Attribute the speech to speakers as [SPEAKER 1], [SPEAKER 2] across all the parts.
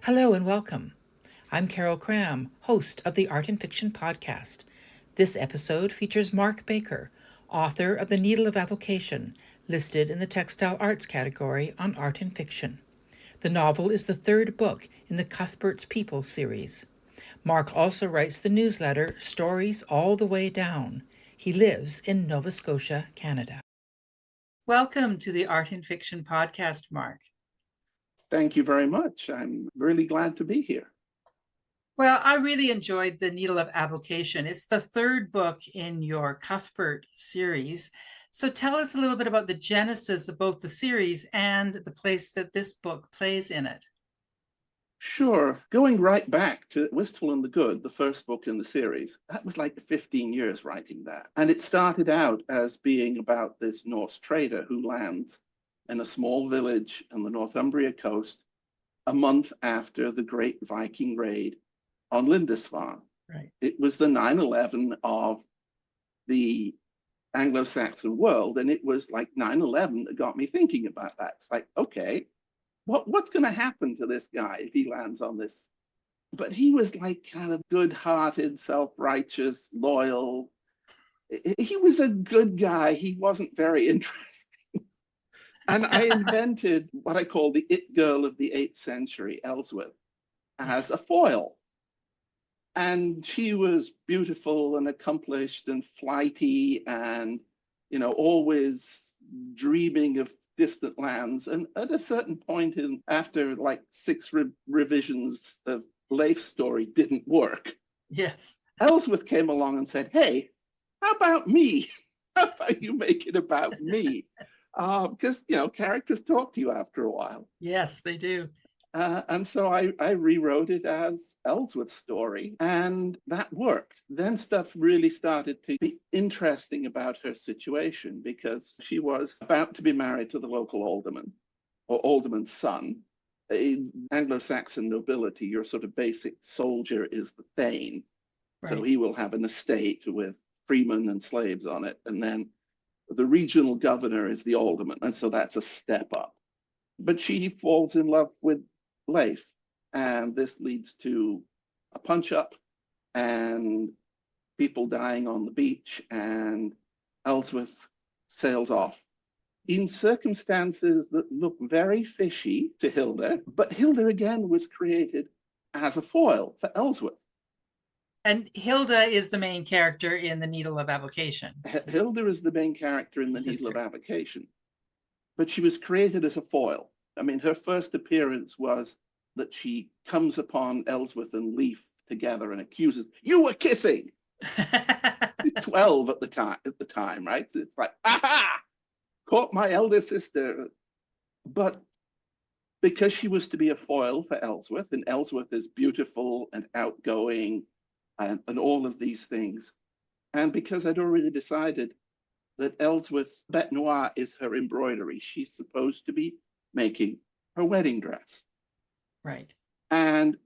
[SPEAKER 1] Hello and welcome. I'm Carol Cram, host of the Art and Fiction podcast. This episode features Mark Baker, author of The Needle of Avocation, listed in the Textile Arts category on Art and Fiction. The novel is the third book in the Cuthbert's People series. Mark also writes the newsletter Stories All the Way Down. He lives in Nova Scotia, Canada. Welcome to the Art and Fiction podcast, Mark.
[SPEAKER 2] Thank you very much. I'm really glad to be here.
[SPEAKER 1] Well, I really enjoyed The Needle of Avocation. It's the third book in your Cuthbert series. So tell us a little bit about the genesis of both the series and the place that this book plays in it.
[SPEAKER 2] Sure. Going right back to Wistful and the Good, the first book in the series, that was like 15 years writing that. And it started out as being about this Norse trader who lands in a small village on the Northumbria coast a month after the great Viking raid on Lindisfarne.
[SPEAKER 1] Right.
[SPEAKER 2] It was the 9/11 of the Anglo-Saxon world, and it was like 9/11 that got me thinking about that. It's like, okay, what's going to happen to this guy if he lands on this? But he was like kind of good-hearted, self-righteous, loyal. He was a good guy. He wasn't very interesting. And I invented what I call the it girl of the 8th century, Ellsworth, as a foil. And she was beautiful and accomplished and flighty and, always dreaming of distant lands. And at a certain point after like 6 revisions of Leif's story didn't work.
[SPEAKER 1] Yes.
[SPEAKER 2] Ellsworth came along and said, hey, how about me? How about you make it about me? Because, characters talk to you after a while.
[SPEAKER 1] Yes, they do.
[SPEAKER 2] And so I rewrote it as Ellsworth's story, and that worked. Then stuff really started to be interesting about her situation because she was about to be married to the local alderman, or alderman's son. In Anglo-Saxon nobility, your sort of basic soldier is the thane. Right. So he will have an estate with freemen and slaves on it, and then the regional governor is the alderman, and so that's a step up. But she falls in love with Leif, and this leads to a punch-up and people dying on the beach, and Ellsworth sails off in circumstances that look very fishy to Hilda, but Hilda again was created as a foil for Ellsworth.
[SPEAKER 1] And Hilda is the main character in The Needle of Avocation.
[SPEAKER 2] Hilda is the main character in The Needle of Avocation, but she was created as a foil. I mean, her first appearance was that she comes upon Ellsworth and Leif together and accuses, you were kissing. 12 at the time, right? It's like, aha, caught my elder sister. But because she was to be a foil for Ellsworth, and Ellsworth is beautiful and outgoing and all of these things, and because I'd already decided that Ellsworth's bête noire is her embroidery, she's supposed to be making her wedding dress.
[SPEAKER 1] Right.
[SPEAKER 2] And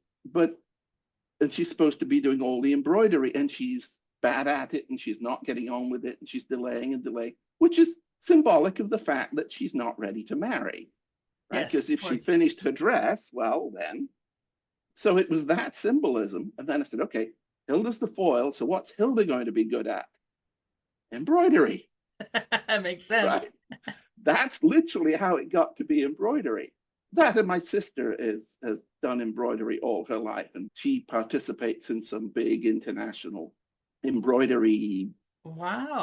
[SPEAKER 2] she's supposed to be doing all the embroidery, and she's bad at it, and she's not getting on with it, and she's delaying and delaying, which is symbolic of the fact that she's not ready to marry. Right? Because if she finished her dress, well, then. So it was that symbolism. And then I said, okay, Hilda's the foil. So what's Hilda going to be good at? Embroidery.
[SPEAKER 1] That makes sense.
[SPEAKER 2] Right? That's literally how it got to be embroidery. That and my sister has done embroidery all her life, and she participates in some big international embroidery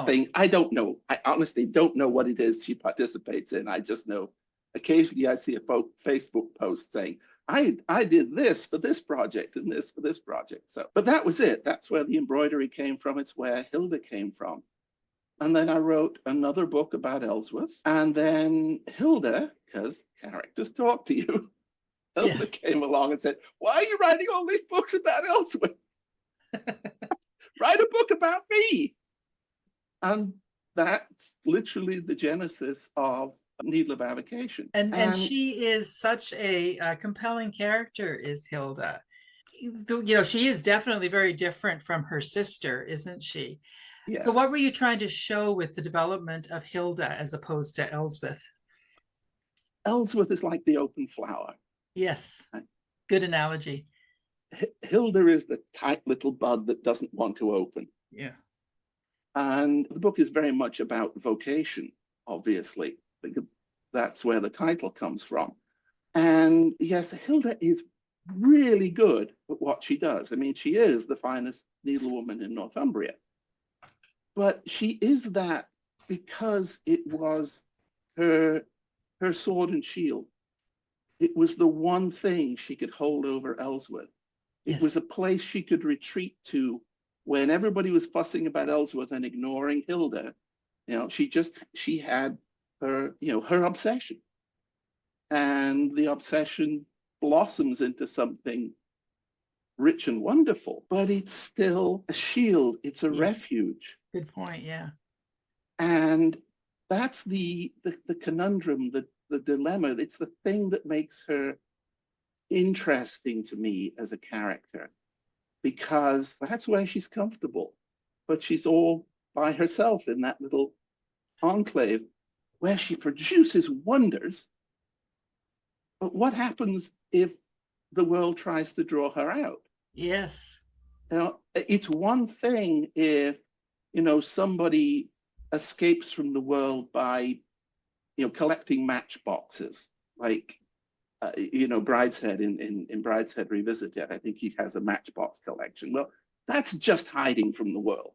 [SPEAKER 2] thing. I don't know. I honestly don't know what it is she participates in. I just know occasionally I see a Facebook post saying, I did this for this project and this for this project. So, but that was it. That's where the embroidery came from. It's where Hilda came from. And then I wrote another book about Ellsworth. And then Hilda, because characters talk to you, Hilda came along and said, why are you writing all these books about Ellsworth? Write a book about me. And that's literally the genesis of Needle of Avocation.
[SPEAKER 1] And she is such a compelling character, is Hilda. She is definitely very different from her sister, isn't she? Yes. So what were you trying to show with the development of Hilda as opposed to Ellsworth?
[SPEAKER 2] Ellsworth is like the open flower.
[SPEAKER 1] Yes. Good analogy.
[SPEAKER 2] Hilda is the tight little bud that doesn't want to open.
[SPEAKER 1] Yeah.
[SPEAKER 2] And the book is very much about vocation, obviously, because that's where the title comes from. And yes, Hilda is really good at what she does. I mean, she is the finest needlewoman in Northumbria. But she is that because it was her sword and shield. It was the one thing she could hold over Ellsworth. It was
[SPEAKER 1] Yes.
[SPEAKER 2] a place she could retreat to when everybody was fussing about Ellsworth and ignoring Hilda. She had her obsession. And the obsession blossoms into something rich and wonderful, but it's still a shield, it's a
[SPEAKER 1] Yes.
[SPEAKER 2] refuge.
[SPEAKER 1] Good point. Yeah.
[SPEAKER 2] And that's the conundrum, the dilemma. It's the thing that makes her interesting to me as a character, because that's where she's comfortable. But she's all by herself in that little enclave where she produces wonders. But what happens if the world tries to draw her out?
[SPEAKER 1] Yes.
[SPEAKER 2] Now, it's one thing if, somebody escapes from the world by, collecting matchboxes, like, Brideshead in Brideshead Revisited. I think he has a matchbox collection. Well, that's just hiding from the world.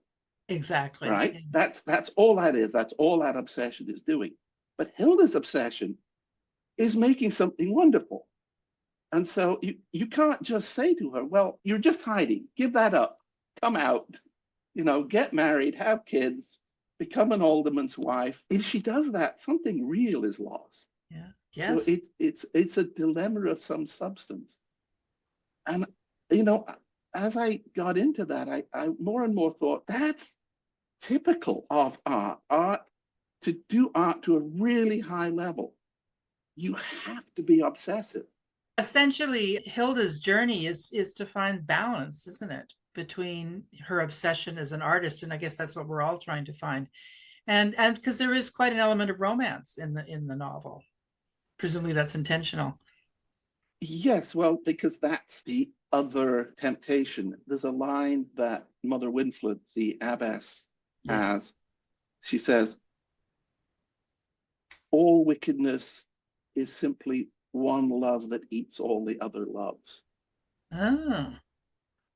[SPEAKER 1] Exactly.
[SPEAKER 2] Right?
[SPEAKER 1] Yes.
[SPEAKER 2] That's all that is. That's all that obsession is doing. But Hilda's obsession is making something wonderful. And so you can't just say to her, well, you're just hiding. Give that up. Come out. Get married, have kids, become an alderman's wife. If she does that, something real is lost.
[SPEAKER 1] Yeah.
[SPEAKER 2] So
[SPEAKER 1] Yes.
[SPEAKER 2] it's a dilemma of some substance. And as I got into that, I more and more thought that's typical of art. To do art to a really high level, you have to be obsessive.
[SPEAKER 1] Essentially, Hilda's journey is to find balance, isn't it, between her obsession as an artist, and I guess that's what we're all trying to find, and because there is quite an element of romance in the novel. Presumably, that's intentional.
[SPEAKER 2] Yes, well, because that's the other temptation. There's a line that Mother Winfled, the abbess,
[SPEAKER 1] Yes.
[SPEAKER 2] has. She says, all wickedness is simply one love that eats all the other loves.
[SPEAKER 1] Oh.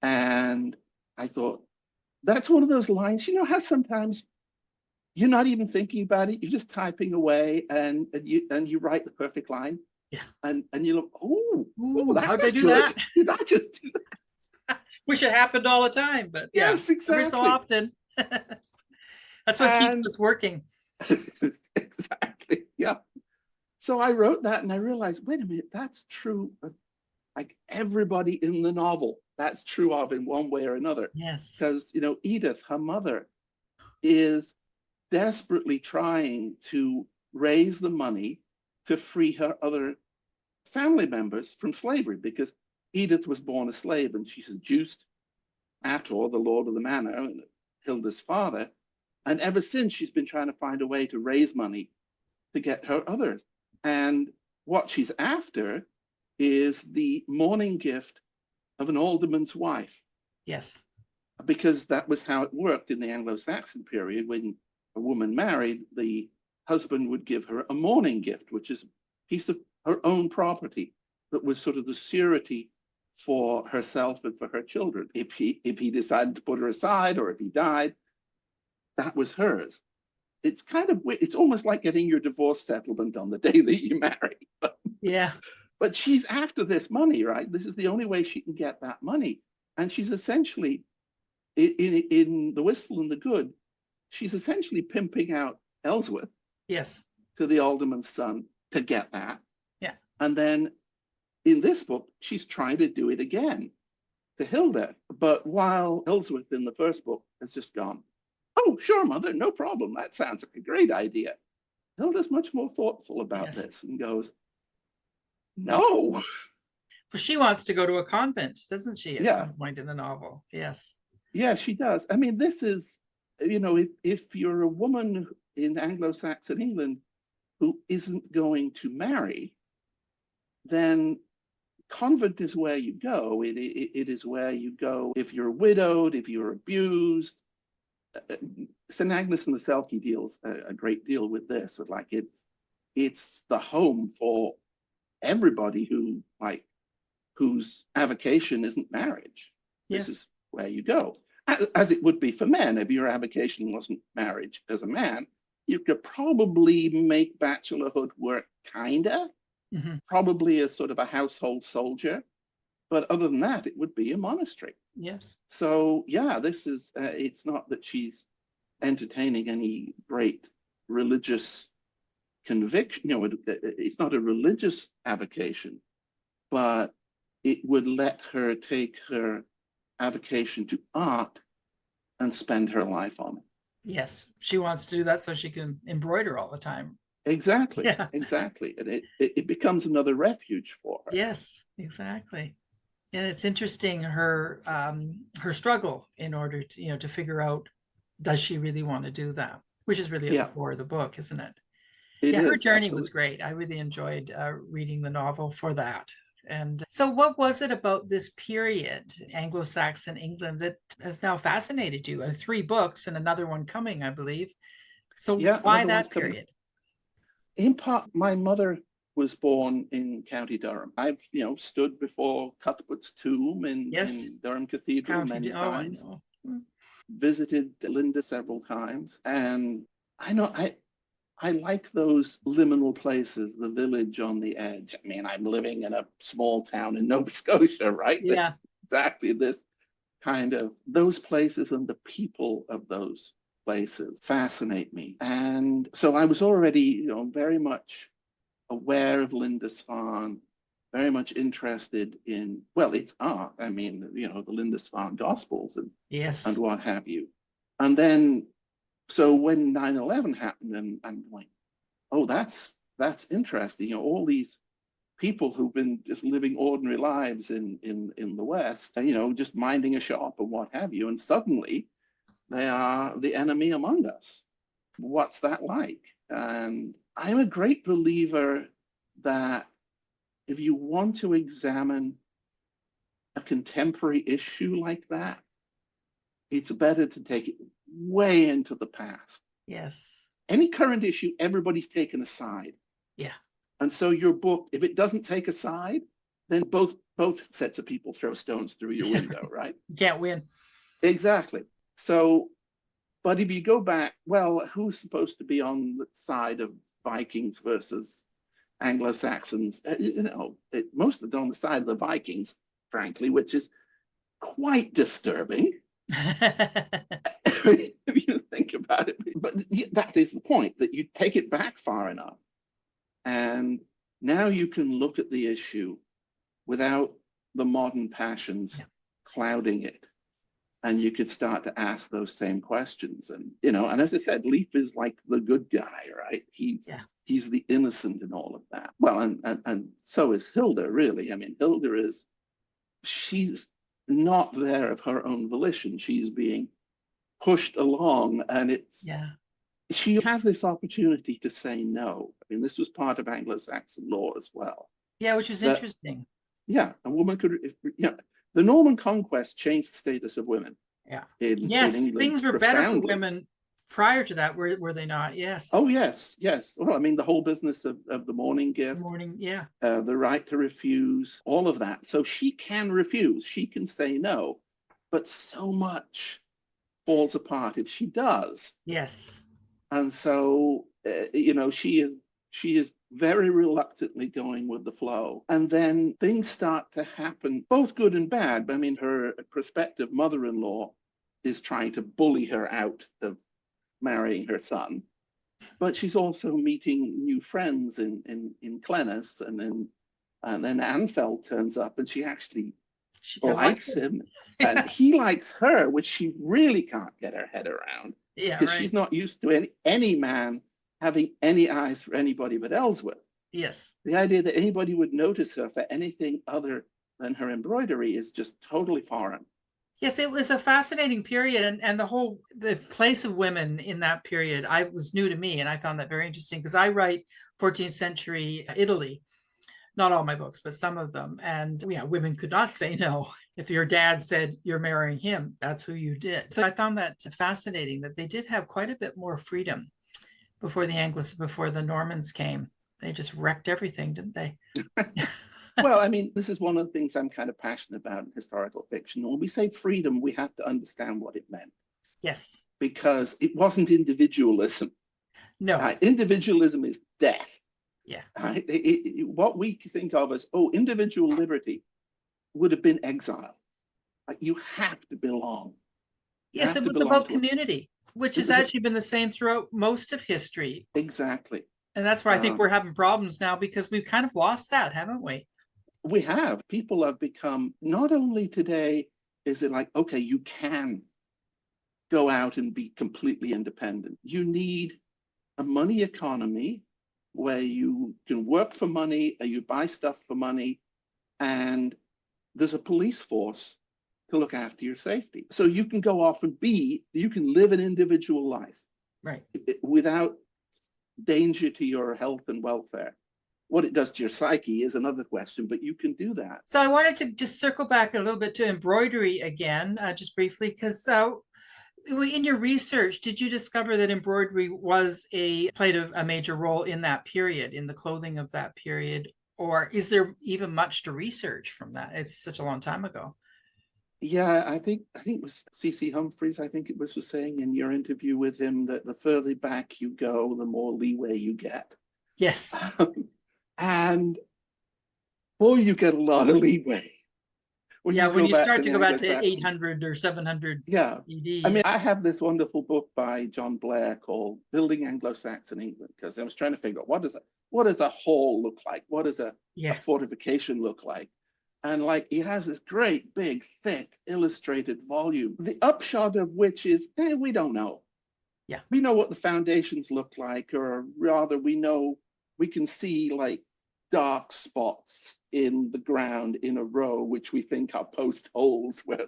[SPEAKER 2] And I thought, that's one of those lines, how sometimes you're not even thinking about it, you're just typing away and you write the perfect line.
[SPEAKER 1] Yeah.
[SPEAKER 2] And you look, oh,
[SPEAKER 1] Ooh,
[SPEAKER 2] that
[SPEAKER 1] how'd I
[SPEAKER 2] was
[SPEAKER 1] do
[SPEAKER 2] good.
[SPEAKER 1] that?
[SPEAKER 2] Did I just do that?
[SPEAKER 1] Wish it happened all the time, but yeah,
[SPEAKER 2] Yes,
[SPEAKER 1] every so
[SPEAKER 2] exactly.
[SPEAKER 1] often. That's what keeps
[SPEAKER 2] And
[SPEAKER 1] us working.
[SPEAKER 2] exactly, yeah. So I wrote that and I realized, wait a minute, that's true of like everybody in the novel. That's true of in one way or another.
[SPEAKER 1] Yes.
[SPEAKER 2] Because, Edith, her mother, is desperately trying to raise the money to free her other family members from slavery, because Edith was born a slave and she seduced Ator, the lord of the manor, Hilda's father. And ever since, she's been trying to find a way to raise money to get her others. And what she's after is the mourning gift of an alderman's wife,
[SPEAKER 1] Yes.
[SPEAKER 2] because that was how it worked in the Anglo-Saxon period. When a woman married, the husband would give her a mourning gift, which is a piece of her own property that was sort of the surety for herself and for her children. If he decided to put her aside, or if he died, that was hers. It's almost like getting your divorce settlement on the day that you marry.
[SPEAKER 1] Yeah.
[SPEAKER 2] But she's after this money, right? This is the only way she can get that money. And she's essentially, in The Wistful and the Good, she's essentially pimping out Ellsworth
[SPEAKER 1] Yes.
[SPEAKER 2] to the alderman's son to get that.
[SPEAKER 1] Yeah.
[SPEAKER 2] And then in this book, she's trying to do it again to Hilda. But while Ellsworth in the first book has just gone, oh, sure, mother, no problem. That sounds like a great idea. Hilda's much more thoughtful about
[SPEAKER 1] Yes.
[SPEAKER 2] this and goes, no.
[SPEAKER 1] Well, she wants to go to a convent, doesn't she, at
[SPEAKER 2] Yeah,
[SPEAKER 1] some point in the novel? Yes.
[SPEAKER 2] yeah, she does. I mean, this is, if you're a woman in Anglo-Saxon England who isn't going to marry, then convent is where you go. It is where you go if you're widowed, if you're abused. St. Agnes and the Selkie deals a great deal with this. With like it's the home for everybody whose avocation isn't marriage. This is where you go, as it would be for men. If your avocation wasn't marriage as a man, you could probably make bachelorhood work, kinda, probably as sort of a household soldier. But other than that, it would be a monastery.
[SPEAKER 3] Yes.
[SPEAKER 2] So yeah, this is, it's not that she's entertaining any great religious conviction, it's not a religious avocation, but it would let her take her avocation to art and spend her life on it.
[SPEAKER 3] Yes, she wants to do that so she can embroider all the time.
[SPEAKER 2] Exactly. Yeah. Exactly. And it becomes another refuge for her.
[SPEAKER 3] Yes, exactly. And it's interesting her struggle in order to to figure out, does she really want to do that, which is really at the core of the book, isn't it? Her journey was great. I really enjoyed reading the novel for that. And so what was it about this period, Anglo-Saxon England, that has now fascinated you? 3 books and another one coming, I believe. So why that period?
[SPEAKER 2] In part, my mother was born in County Durham. I've, stood before Cuthbert's tomb in Durham Cathedral many times. Visited Linda several times. And I know I like those liminal places, the village on the edge. I mean, I'm living in a small town in Nova Scotia, right?
[SPEAKER 3] Yeah.
[SPEAKER 2] It's exactly this kind of, those places and the people of those places fascinate me. And so I was already, very much aware of Lindisfarne, very much interested in, well, it's art. I mean, the Lindisfarne Gospels and what have you. And then, so when 9/11 happened, and I'm like, oh, that's interesting. All these people who've been just living ordinary lives in the West, just minding a shop and what have you, and suddenly they are the enemy among us. What's that like? And I'm a great believer that if you want to examine a contemporary issue like that, it's better to take it way into the past.
[SPEAKER 3] Yes.
[SPEAKER 2] Any current issue, everybody's taken a side.
[SPEAKER 3] Yeah.
[SPEAKER 2] And so your book, if it doesn't take a side, then both sets of people throw stones through your window, right?
[SPEAKER 3] You can't win.
[SPEAKER 2] Exactly. So, but if you go back, well, who's supposed to be on the side of Vikings versus Anglo-Saxons? Most of them on the side of the Vikings, frankly, which is quite disturbing. If you think about it. But that is the point, that you take it back far enough. And now you can look at the issue without the modern passions clouding it. And you could start to ask those same questions. And, and as I said, Leif is like the good guy, right? He's the innocent in all of that. Well, and so is Hilda, really. I mean, Hilda she's not there of her own volition. She's being pushed along, and she has this opportunity to say no. I mean, this was part of Anglo-Saxon law as well.
[SPEAKER 3] Yeah, which was interesting.
[SPEAKER 2] Yeah, a woman could, the Norman conquest changed the status of women.
[SPEAKER 3] Yeah.
[SPEAKER 2] In England,
[SPEAKER 3] things were better for women prior to that, were they not? Yes.
[SPEAKER 2] Oh, yes. Well, I mean, the whole business of the morning gift. The right to refuse, all of that. So she can refuse. She can say no. But so much falls apart if she does.
[SPEAKER 3] Yes.
[SPEAKER 2] And so, she is very reluctantly going with the flow. And then things start to happen, both good and bad. I mean, her prospective mother-in-law is trying to bully her out of marrying her son. But she's also meeting new friends in Clennis, and then Anfeld turns up, and she actually likes him. And he likes her, which she really can't get her head around. Because she's not used to any man having any eyes for anybody but Ellsworth.
[SPEAKER 3] Yes.
[SPEAKER 2] The idea that anybody would notice her for anything other than her embroidery is just totally foreign.
[SPEAKER 3] Yes, it was a fascinating period, and the place of women in that period was new to me, and I found that very interesting because I write 14th century Italy, not all my books, but some of them. And yeah, women could not say no. If your dad said you're marrying him, that's who you did. So I found that fascinating that they did have quite a bit more freedom before before the Normans came. They just wrecked everything, didn't they?
[SPEAKER 2] Well, I mean, this is one of the things I'm kind of passionate about in historical fiction. When we say freedom, we have to understand what it meant.
[SPEAKER 3] Yes.
[SPEAKER 2] Because it wasn't individualism.
[SPEAKER 3] No.
[SPEAKER 2] Individualism is death.
[SPEAKER 3] Yeah.
[SPEAKER 2] What we think of as, individual liberty would have been exile. You have to belong.
[SPEAKER 3] Yes, it was about community, which has actually been the same throughout most of history.
[SPEAKER 2] Exactly.
[SPEAKER 3] And that's why I think we're having problems now, because we've kind of lost that, haven't we?
[SPEAKER 2] We have. People have become, not only today is it like, okay, you can go out and be completely independent. You need a money economy where you can work for money, or you buy stuff for money, and there's a police force to look after your safety. So you can go off and you can live an individual life,
[SPEAKER 3] right,
[SPEAKER 2] without danger to your health and welfare. What it does to your psyche is another question, but you can do that.
[SPEAKER 3] So I wanted to just circle back a little bit to embroidery again, just briefly, because in your research, did you discover that embroidery played a major role in that period, in the clothing of that period? Or is there even much to research from that? It's such a long time ago.
[SPEAKER 2] Yeah, I think it was C.C. Humphreys, I think it was saying in your interview with him that the further back you go, the more leeway you get.
[SPEAKER 3] Yes.
[SPEAKER 2] And boy, you get a lot of leeway.
[SPEAKER 3] When you start to go back to 800 or 700
[SPEAKER 2] yeah.
[SPEAKER 3] ED.
[SPEAKER 2] I mean, I have this wonderful book by John Blair called Building Anglo-Saxon England, because I was trying to figure out what does a hall look like? What does a fortification look like? And like, he has this great, big, thick, illustrated volume, the upshot of which is, we don't know.
[SPEAKER 3] Yeah.
[SPEAKER 2] We know what the foundations look like, or rather we can see like dark spots in the ground in a row, which we think are post holes. Where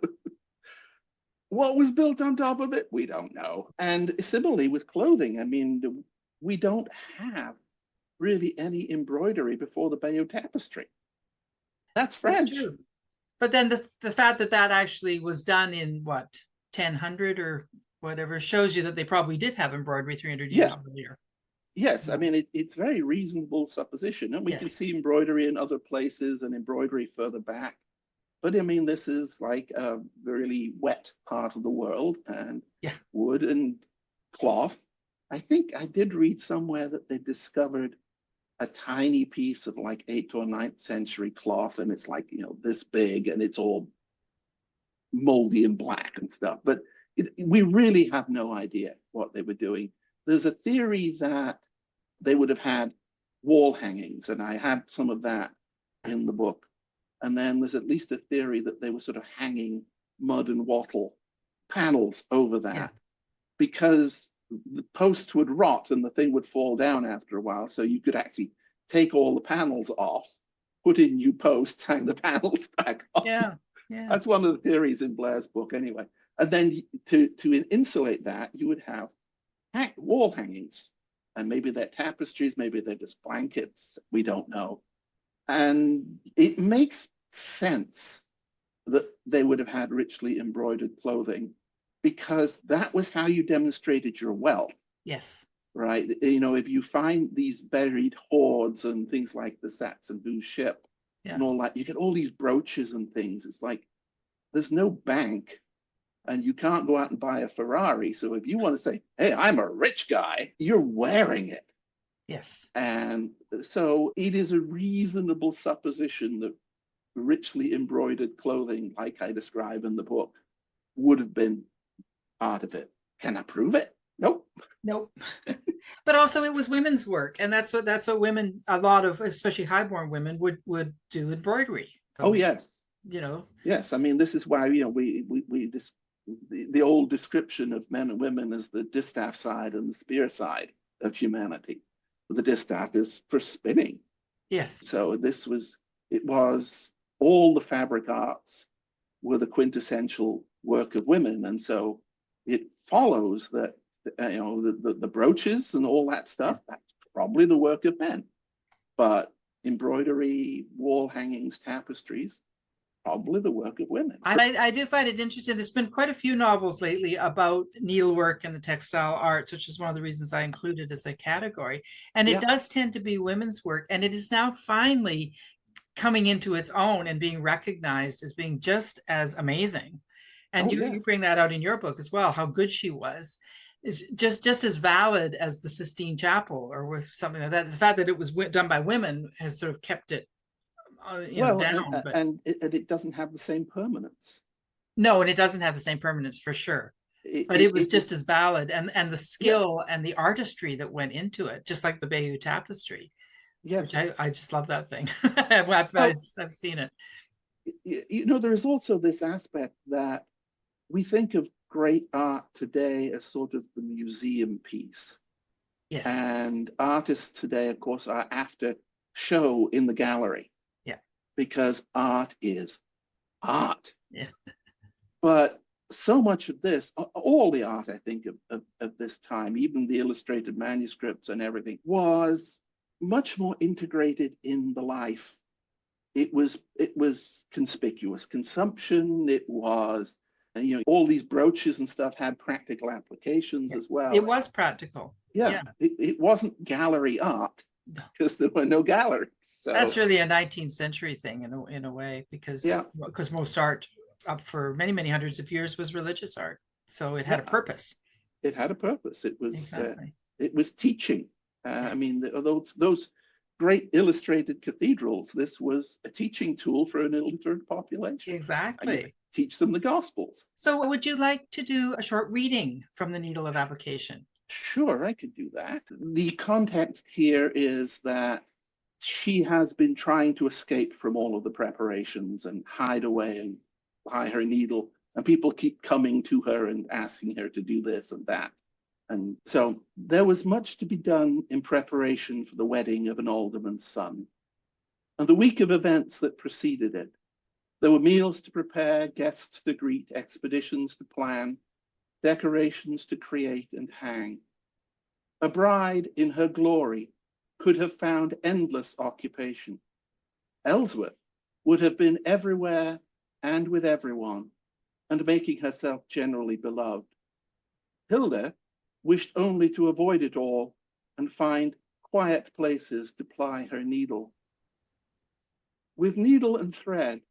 [SPEAKER 2] what was built on top of it, we don't know. And similarly with clothing, I mean, we don't have really any embroidery before the Bayeux Tapestry. That's French.
[SPEAKER 3] That's true. But then the fact that actually was done in what, 1000 or whatever, shows you that they probably did have embroidery 300 years earlier.
[SPEAKER 2] Yes, I mean, it's very reasonable supposition. And we can see embroidery in other places and embroidery further back. But I mean, this is like a really wet part of the world, and wood and cloth. I think I did read somewhere that they discovered a tiny piece of like 8th or 9th century cloth, and it's like, this big, and it's all moldy and black and stuff. But we really have no idea what they were doing. There's a theory that they would have had wall hangings, and I had some of that in the book. And then there's at least a theory that they were sort of hanging mud and wattle panels over that, because the posts would rot and the thing would fall down after a while. So you could actually take all the panels off, put in new posts, hang the panels back on.
[SPEAKER 3] Yeah.
[SPEAKER 2] That's one of the theories in Blair's book anyway. And then to insulate that, you would have wall hangings. And maybe they're tapestries, maybe they're just blankets. We don't know. And it makes sense that they would have had richly embroidered clothing, because that was how you demonstrated your wealth.
[SPEAKER 3] Yes.
[SPEAKER 2] Right? If you find these buried hoards and things like the Saxon Booth ship and all that, you get all these brooches and things. It's like, there's no bank, and you can't go out and buy a Ferrari. So if you want to say, hey, I'm a rich guy, you're wearing it.
[SPEAKER 3] Yes.
[SPEAKER 2] And so it is a reasonable supposition that richly embroidered clothing, like I describe in the book, would have been part of it. Can I prove it? Nope.
[SPEAKER 3] But also it was women's work, and that's what women, a lot of, especially highborn women, would do embroidery.
[SPEAKER 2] Yes. Yes. I mean, this is why the old description of men and women as the distaff side and the spear side of humanity. The distaff is for spinning.
[SPEAKER 3] Yes.
[SPEAKER 2] So it was all the fabric arts were the quintessential work of women, and so it follows that the brooches and all that stuff, that's probably the work of men. But embroidery, wall hangings, tapestries, probably the work of women.
[SPEAKER 3] I do find it interesting. There's been quite a few novels lately about needlework and the textile arts, which is one of the reasons I included as a category. And it does tend to be women's work. And it is now finally coming into its own and being recognized as being just as amazing. And you bring that out in your book as well, how good she was. Is just as valid as the Sistine Chapel or with something like that. The fact that it was done by women has sort of kept it down.
[SPEAKER 2] And it doesn't have the same permanence.
[SPEAKER 3] No, and it doesn't have the same permanence for sure. But it was just as valid, and the skill and the artistry that went into it, just like the Bayeux Tapestry.
[SPEAKER 2] Yes,
[SPEAKER 3] which I just love that thing. I've seen it.
[SPEAKER 2] There is also this aspect that we think of great art today as sort of the museum piece.
[SPEAKER 3] Yes.
[SPEAKER 2] And artists today, of course, are after show in the gallery.
[SPEAKER 3] Yeah.
[SPEAKER 2] Because art is art.
[SPEAKER 3] Yeah.
[SPEAKER 2] But so much of this, all the art, I think, of this time, even the illustrated manuscripts and everything, was much more integrated in the life. It was conspicuous consumption. It was, all these brooches and stuff had practical applications as well.
[SPEAKER 3] It was practical.
[SPEAKER 2] Yeah. It wasn't gallery art because there were no galleries. So
[SPEAKER 3] that's really a 19th century thing in a way, because most art up for many, many hundreds of years was religious art. So it had a purpose.
[SPEAKER 2] It had a purpose. It was it was teaching. Those great illustrated cathedrals, this was a teaching tool for an illiterate population.
[SPEAKER 3] Exactly.
[SPEAKER 2] Teach them the Gospels.
[SPEAKER 3] So would you like to do a short reading from the Needle of Avocation?
[SPEAKER 2] Sure, I could do that. The context here is that she has been trying to escape from all of the preparations and hide away and ply her needle, and people keep coming to her and asking her to do this and that. And so there was much to be done in preparation for the wedding of an alderman's son. And the week of events that preceded it, there were meals to prepare, guests to greet, expeditions to plan, decorations to create and hang. A bride in her glory could have found endless occupation. Ellsworth would have been everywhere and with everyone, and making herself generally beloved. Hilda wished only to avoid it all and find quiet places to ply her needle. With needle and thread,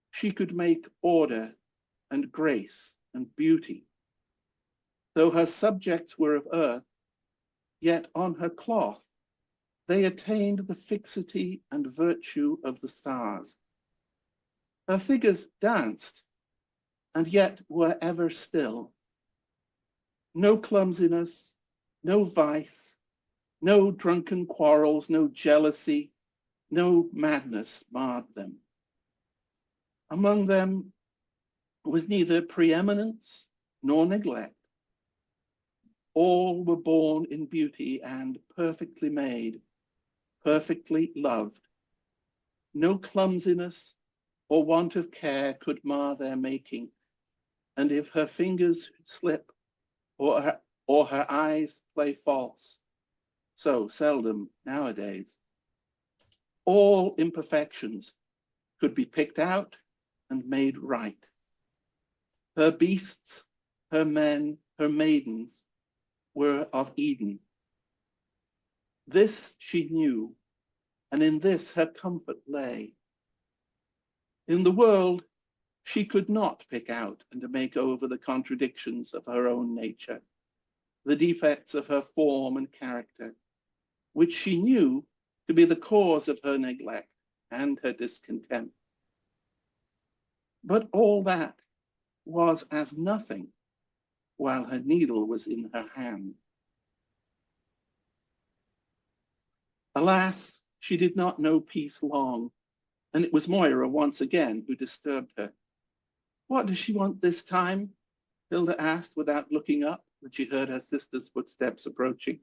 [SPEAKER 2] she could make order and grace and beauty. Though her subjects were of earth, yet on her cloth they attained the fixity and virtue of the stars. Her figures danced, and yet were ever still. No clumsiness, no vice, no drunken quarrels, no jealousy, no madness marred them. Among them was neither preeminence nor neglect. All were born in beauty and perfectly made, perfectly loved. No clumsiness or want of care could mar their making, and if her fingers slip or her eyes play false, so seldom nowadays, all imperfections could be picked out and made right. Her beasts, her men, her maidens were of Eden. This she knew, and in this her comfort lay. In the world, she could not pick out and make over the contradictions of her own nature, the defects of her form and character, which she knew to be the cause of her neglect and her discontent. But all that was as nothing while her needle was in her hand. Alas, she did not know peace long, and it was Moira once again who disturbed her. "What does she want this time?" Hilda asked without looking up when she heard her sister's footsteps approaching.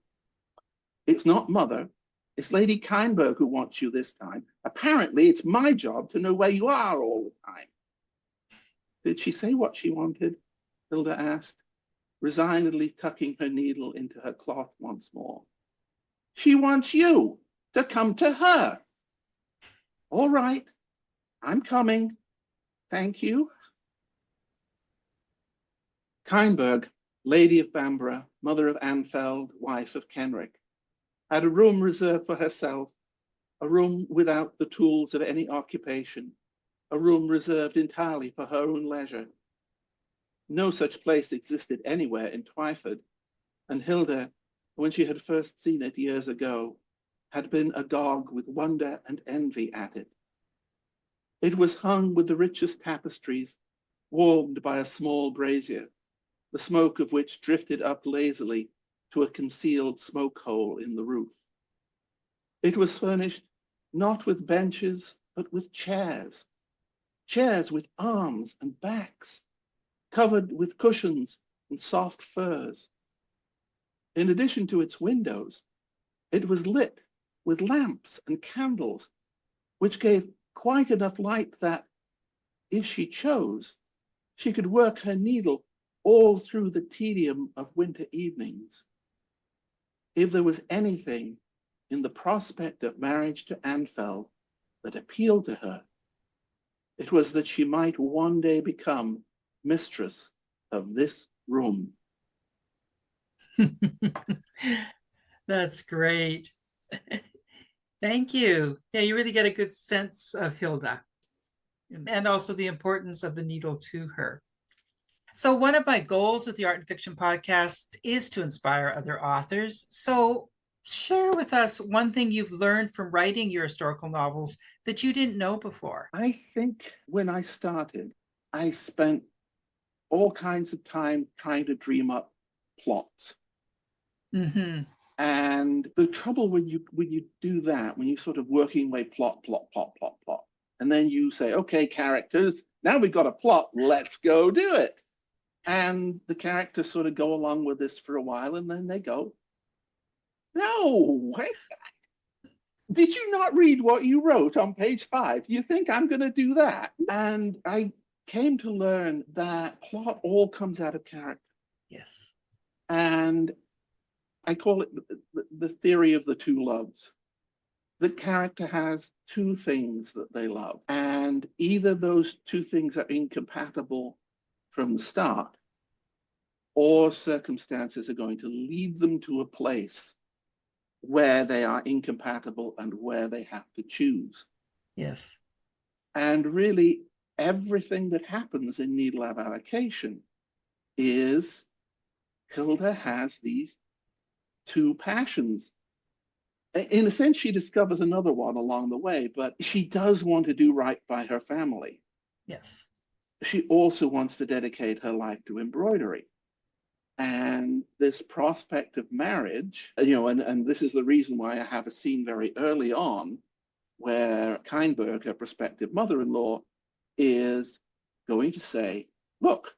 [SPEAKER 2] "It's not Mother. It's Lady Kynberg who wants you this time. Apparently, it's my job to know where you are all the time." Did she say what she wanted? Hilda asked, resignedly tucking her needle into her cloth once more. "She wants you to come to her." All right, I'm coming. Thank you. Kynberg, Lady of Bamborough, mother of Anfeld, wife of Kenric, had a room reserved for herself, a room without the tools of any occupation, a room reserved entirely for her own leisure. No such place existed anywhere in Twyford, and Hilda, when she had first seen it years ago, had been agog with wonder and envy at it. It was hung with the richest tapestries, warmed by a small brazier, the smoke of which drifted up lazily to a concealed smoke hole in the roof. It was furnished not with benches, but with chairs, chairs with arms and backs, covered with cushions and soft furs. In addition to its windows, it was lit with lamps and candles, which gave quite enough light that, if she chose, she could work her needle all through the tedium of winter evenings. If there was anything in the prospect of marriage to Anfeld that appealed to her, it was that she might one day become mistress of this room.
[SPEAKER 3] That's great. Thank you. Yeah, you really get a good sense of Hilda and also the importance of the needle to her. So one of my goals with the Art and Fiction podcast is to inspire other authors. So share with us one thing you've learned from writing your historical novels that you didn't know before.
[SPEAKER 2] I think when I started, I spent all kinds of time trying to dream up plots.
[SPEAKER 3] Mm-hmm.
[SPEAKER 2] And the trouble when you do that, when you sort of working way plot, and then you say, okay, characters, now we've got a plot, let's go do it. And the characters sort of go along with this for a while, and then they go, no, did you not read what you wrote on page 5? You think I'm going to do that? And I came to learn that plot all comes out of character.
[SPEAKER 3] Yes.
[SPEAKER 2] And I call it the theory of the two loves. The character has two things that they love, and either those two things are incompatible from the start, or circumstances are going to lead them to a place where they are incompatible and where they have to choose.
[SPEAKER 3] Yes.
[SPEAKER 2] And really, everything that happens in Needle of Avocation is Hilda has these two passions. In a sense, she discovers another one along the way, but she does want to do right by her family.
[SPEAKER 3] Yes.
[SPEAKER 2] She also wants to dedicate her life to embroidery. And this prospect of marriage, and this is the reason why I have a scene very early on where Kynberg, her prospective mother-in-law, is going to say, look,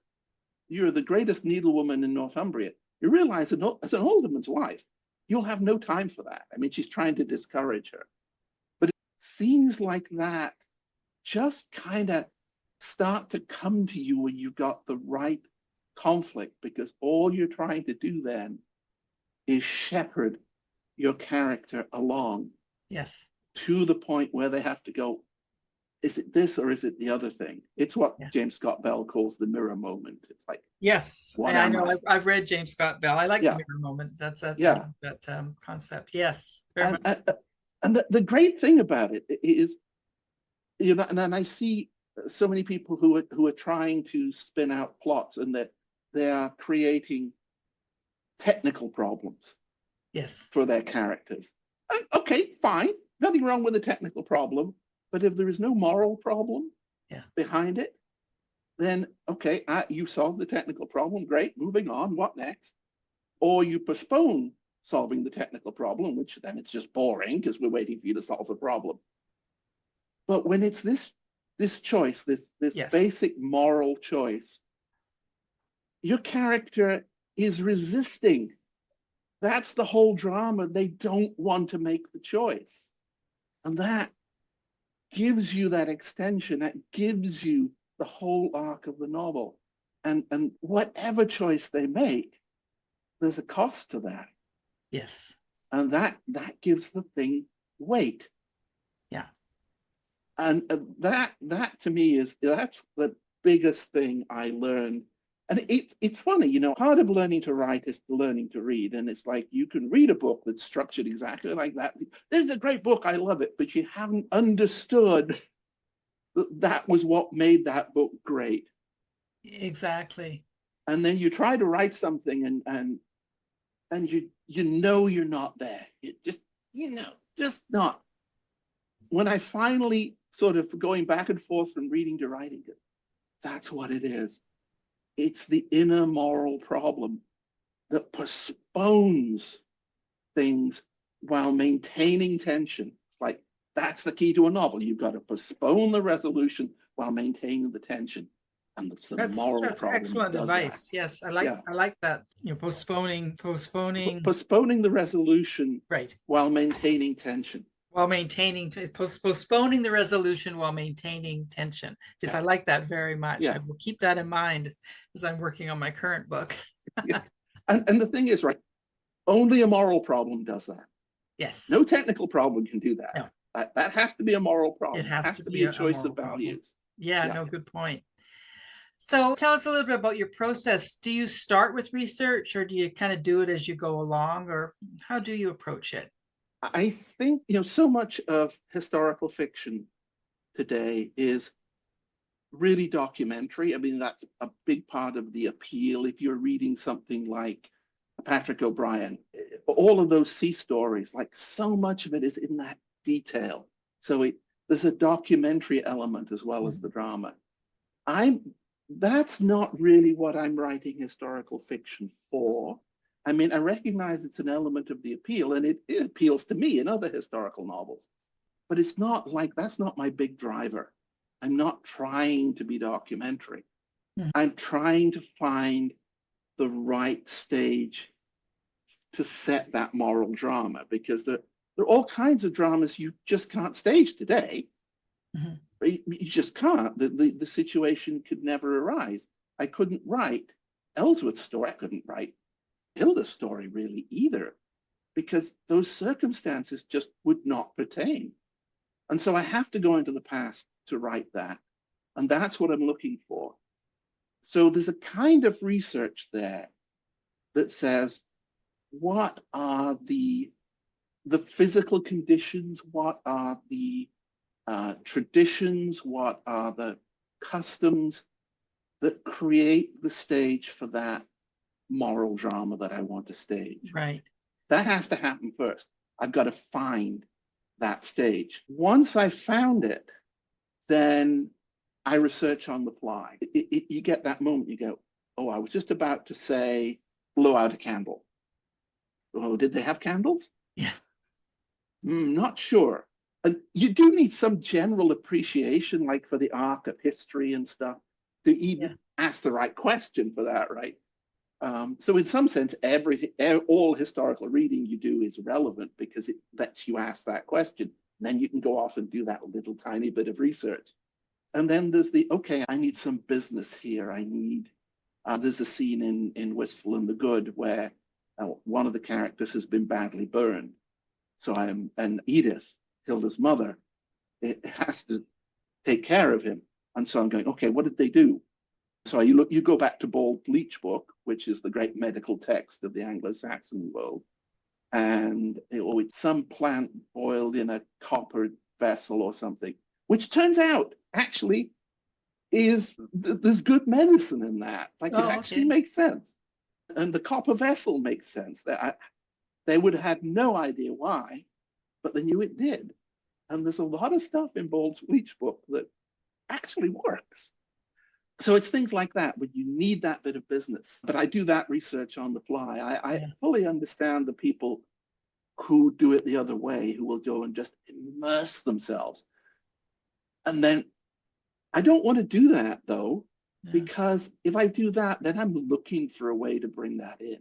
[SPEAKER 2] you're the greatest needlewoman in Northumbria. You realize that as an alderman's wife, you'll have no time for that. I mean, she's trying to discourage her. But scenes like that just kind of start to come to you when you've got the right conflict, because all you're trying to do then is shepherd your character along.
[SPEAKER 3] Yes.
[SPEAKER 2] To the point where they have to go, is it this or is it the other thing? It's what James Scott Bell calls the mirror moment. It's like,
[SPEAKER 3] yes,
[SPEAKER 2] I
[SPEAKER 3] know. I've read James Scott Bell. I like the mirror moment. That's that concept. Yes, very much.
[SPEAKER 2] And the great thing about it is, and I see so many people who are trying to spin out plots, and that they are creating technical problems.
[SPEAKER 3] Yes.
[SPEAKER 2] For their characters. And, okay, fine, nothing wrong with a technical problem. But if there is no moral problem behind it, then, okay, you solve the technical problem, great, moving on, what next? Or you postpone solving the technical problem, which then it's just boring because we're waiting for you to solve the problem. But when it's this choice, this basic moral choice, your character is resisting. That's the whole drama. They don't want to make the choice. And that gives you that extension, that gives you the whole arc of the novel. And whatever choice they make, there's a cost to that.
[SPEAKER 3] Yes.
[SPEAKER 2] And that gives the thing weight.
[SPEAKER 3] Yeah.
[SPEAKER 2] And that to me that's the biggest thing I learned. And it's funny, you know, part of learning to write is learning to read. And it's like you can read a book that's structured exactly like that. This is a great book, I love it, but you haven't understood that was what made that book great.
[SPEAKER 3] Exactly.
[SPEAKER 2] And then you try to write something and you know you're not there. You just not. When I finally sort of going back and forth from reading to writing, that's what it is. It's the inner moral problem that postpones things while maintaining tension. It's like, that's the key to a novel. You've got to postpone the resolution while maintaining the tension. And it's the moral
[SPEAKER 3] That's
[SPEAKER 2] problem.
[SPEAKER 3] Excellent advice. That. Yes, I like that. You know, postponing
[SPEAKER 2] the resolution,
[SPEAKER 3] right,
[SPEAKER 2] while maintaining tension.
[SPEAKER 3] While maintaining postponing the resolution while maintaining tension. Yes, I like that very much. I will keep that in mind as I'm working on my current book.
[SPEAKER 2] And the thing is, right, only a moral problem does that.
[SPEAKER 3] Yes.
[SPEAKER 2] No technical problem can do that.
[SPEAKER 3] No.
[SPEAKER 2] That has to be a moral problem.
[SPEAKER 3] It has to
[SPEAKER 2] be a choice of values.
[SPEAKER 3] No, good point. So tell us a little bit about your process. Do you start with research, or do you kind of do it as you go along, or how do you approach it?
[SPEAKER 2] I think, you know, so much of historical fiction today is really documentary. I mean, that's a big part of the appeal. If you're reading something like Patrick O'Brian, all of those sea stories, like so much of it is in that detail. So there's a documentary element as well as the drama. That's not really what I'm writing historical fiction for. I mean, I recognize it's an element of the appeal, and it appeals to me in other historical novels, but it's not like, that's not my big driver. I'm not trying to be documentary. I'm trying to find the right stage to set that moral drama, because there are all kinds of dramas you just can't stage today. You just can't. The situation could never arise. I couldn't write Ellsworth's story. I couldn't write Hilda's story really either, because those circumstances just would not pertain. And so I have to go into the past to write that. And that's what I'm looking for. So there's a kind of research there that says, what are the physical conditions? What are the traditions? What are the customs that create the stage for that moral drama that I want to stage?
[SPEAKER 3] Right.
[SPEAKER 2] That has to happen first. I've got to find that stage. Once I found it, then I research on the fly. You get that moment, you go, oh, I was just about to say, blow out a candle. Oh, did they have candles?
[SPEAKER 3] Yeah.
[SPEAKER 2] Not sure. You do need some general appreciation, like for the arc of history and stuff, to even ask the right question for that, right? So in some sense, all historical reading you do is relevant, because it lets you ask that question. And then you can go off and do that little tiny bit of research. And then there's okay, I need some business here. There's a scene in Wistful and the Good where one of the characters has been badly burned. So and Edith, Hilda's mother, it has to take care of him. And so I'm going, okay, what did they do? So you go back to Bald Leach book, which is the great medical text of the Anglo-Saxon world. And it's some plant boiled in a copper vessel or something, which turns out actually there's good medicine in that. Like, it actually makes sense. And the copper vessel makes sense. They would have had no idea why, but they knew it did. And there's a lot of stuff in Bald Leach book that actually works. So it's things like that where you need that bit of business. But I do that research on the fly. I fully understand the people who do it the other way, who will go and just immerse themselves. And then I don't want to do that, though, because if I do that, then I'm looking for a way to bring that in.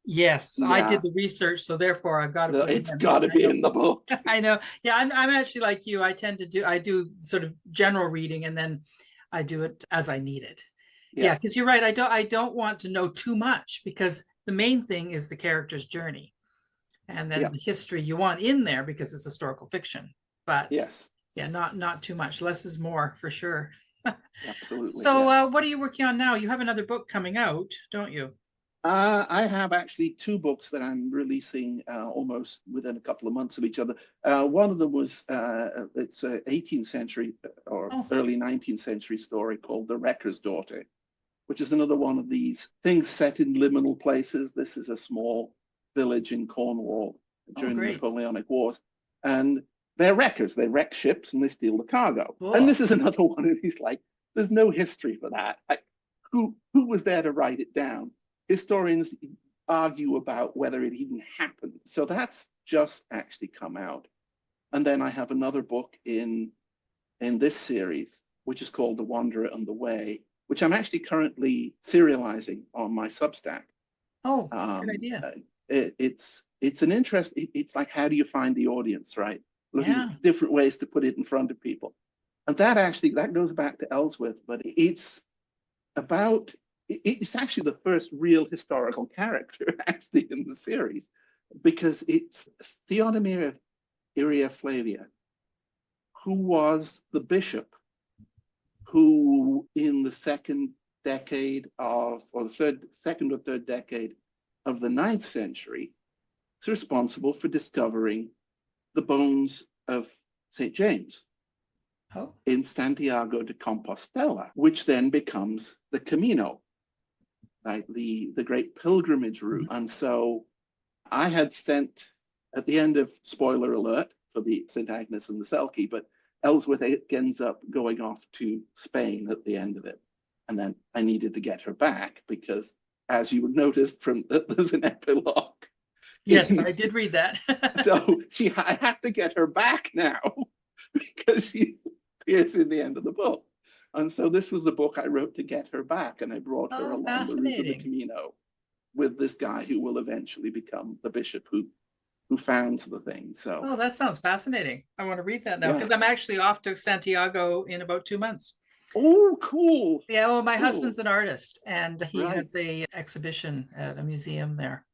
[SPEAKER 3] Yes, I did the research, so therefore I've got to put
[SPEAKER 2] it's got to be in the book.
[SPEAKER 3] I know. Yeah, I'm actually like you. I do sort of general reading, and then I do it as I need it. Yeah, because you're right. I don't want to know too much, because the main thing is the character's journey, and then the history you want in there because it's historical fiction. But Yeah, not too much. Less is more, for sure.
[SPEAKER 2] Absolutely.
[SPEAKER 3] So
[SPEAKER 2] yes.
[SPEAKER 3] what are you working on now? You have another book coming out, don't you?
[SPEAKER 2] I have actually two books that I'm releasing almost within a couple of months of each other. One of them was it's an 18th century or
[SPEAKER 3] Oh,
[SPEAKER 2] early 19th century story called The Wrecker's Daughter, which is another one of these things set in liminal places. This is a small village in Cornwall
[SPEAKER 3] oh,
[SPEAKER 2] during the
[SPEAKER 3] great.
[SPEAKER 2] Napoleonic Wars, and they're wreckers. They wreck ships and they steal the cargo. And
[SPEAKER 3] Cool.
[SPEAKER 2] this is another one of these like, there's no history for that. Who was there to write it down? Historians argue about whether it even happened. So that's just actually come out. And then I have another book in this series, which is called The Wanderer and the Way, which I'm actually currently serializing on my Substack.
[SPEAKER 3] Oh, good idea.
[SPEAKER 2] It's an interest. It's like, how do you find the audience, right? Looking
[SPEAKER 3] Yeah.
[SPEAKER 2] at different ways to put it in front of people. And that goes back to Ellsworth, but it's actually the first real historical character actually in the series, because it's Theodomir of Iria Flavia, who was the bishop who in the second or third decade of the 9th century is responsible for discovering the bones of St. James in Santiago de Compostela, which then becomes the Camino, right? The great pilgrimage route. Mm-hmm. And so I had sent, at the end of, spoiler alert for the St. Agnes and the Selkie, but Ellsworth ends up going off to Spain at the end of it. And then I needed to get her back because, as you would notice, there's an epilogue.
[SPEAKER 3] Yes, I did read that.
[SPEAKER 2] So I have to get her back now because she appears in the end of the book. And so this was the book I wrote to get her back, and I brought her along the route of the Camino with this guy who will eventually become the bishop who founds the thing. So
[SPEAKER 3] that sounds fascinating. I want to read that now because I'm actually off to Santiago in about 2 months.
[SPEAKER 2] Oh, cool.
[SPEAKER 3] Yeah, well, my husband's an artist and he has a exhibition at a museum there.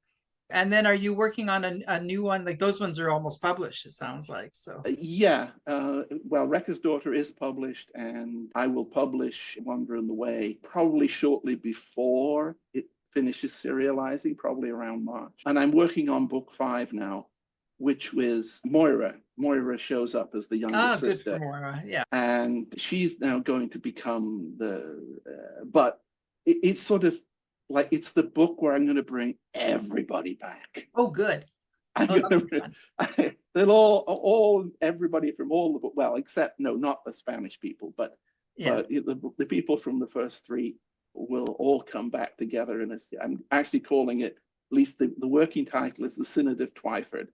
[SPEAKER 3] And then are you working on a new one? Like those ones are almost published, it sounds like. So
[SPEAKER 2] yeah, well, Wrecker's Daughter is published, and I will publish Wander in the Way probably shortly before it finishes serializing, probably around March. And I'm working on book 5 now, which was Moira. Moira shows up as the younger sister.
[SPEAKER 3] Good for Moira, yeah.
[SPEAKER 2] And she's now going to become but it's sort of like, it's the book where I'm going to bring everybody back.
[SPEAKER 3] Oh, good.
[SPEAKER 2] They'll everybody from all the book, well, except not the Spanish people, but the people from the first 3 will all come back together in I'm actually calling it, at least the working title is the Synod of Twyford,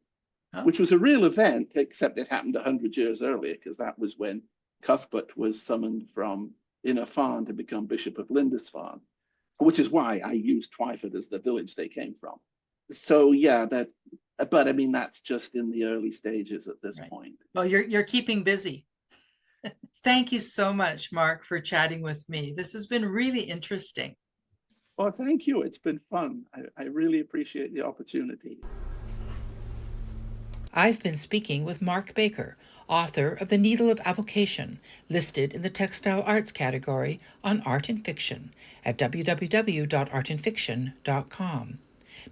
[SPEAKER 2] which was a real event, except it happened 100 years earlier, because that was when Cuthbert was summoned from Inner Farn to become Bishop of Lindisfarne, which is why I used Twyford as the village they came from. So yeah, but I mean, that's just in the early stages at this point.
[SPEAKER 3] Well, you're keeping busy. Thank you so much, Mark, for chatting with me. This has been really interesting.
[SPEAKER 2] Well, thank you. It's been fun. I really appreciate the opportunity.
[SPEAKER 1] I've been speaking with Mark Baker, author of The Needle of Avocation, listed in the Textile Arts category on Art and Fiction at www.artandfiction.com.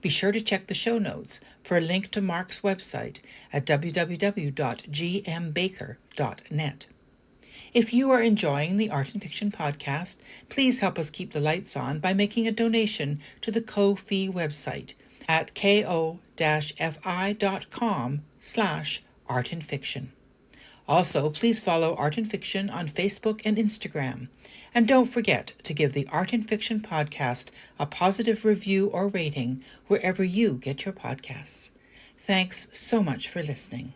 [SPEAKER 1] Be sure to check the show notes for a link to Mark's website at www.gmbaker.net. If you are enjoying the Art and Fiction podcast, please help us keep the lights on by making a donation to the Ko-fi website at ko-fi.com/artandfiction. Also, please follow Art and Fiction on Facebook and Instagram. And don't forget to give the Art and Fiction podcast a positive review or rating wherever you get your podcasts. Thanks so much for listening.